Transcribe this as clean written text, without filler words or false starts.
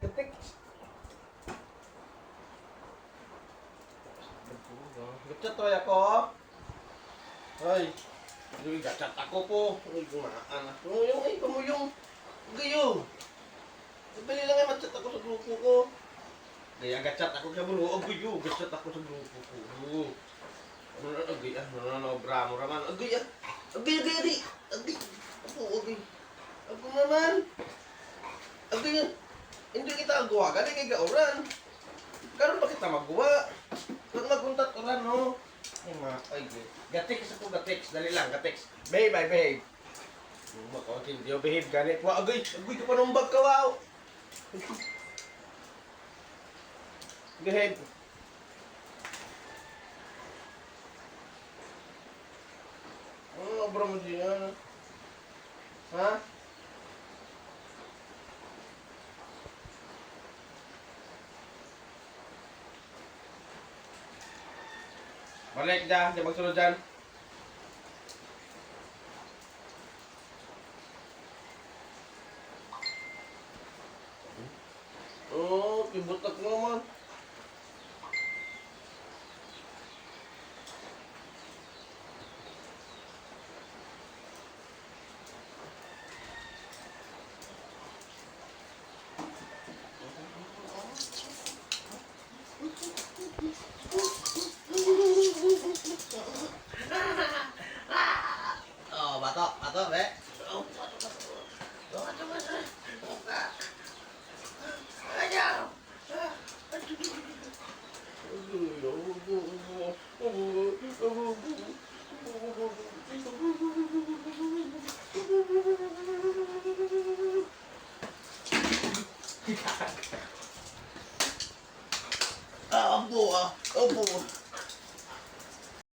Ketik. Gachat toy ako. Ay. Yung gachat ako po. Ay, gumaan ako. Yung gayo. Bili lang ay machat ako sa grupo ko. Gaya gachat ako sa bulo. Gayo, gachat ako sa grupo ko. Agay, nanobra mo raman. Agay, agay. Ako naman. Agay, hindi kita agawa. Gani kay gauran. Karon pa kita magawa. Kung maguntat oran, no? Ay, ay, gatex ako, gatex. Dali lang, gatex. Behave, ay, behave. Makakontindiyo, behave, ganit. Agay ka pa numbag ka, wow. Behave. Ano, bro mo diyan? Ha? Balik dyan, di magsunod dyan. Oh, kibutak naman. Oh, batok, be. Oh, batok. Ayo. Ah, abu.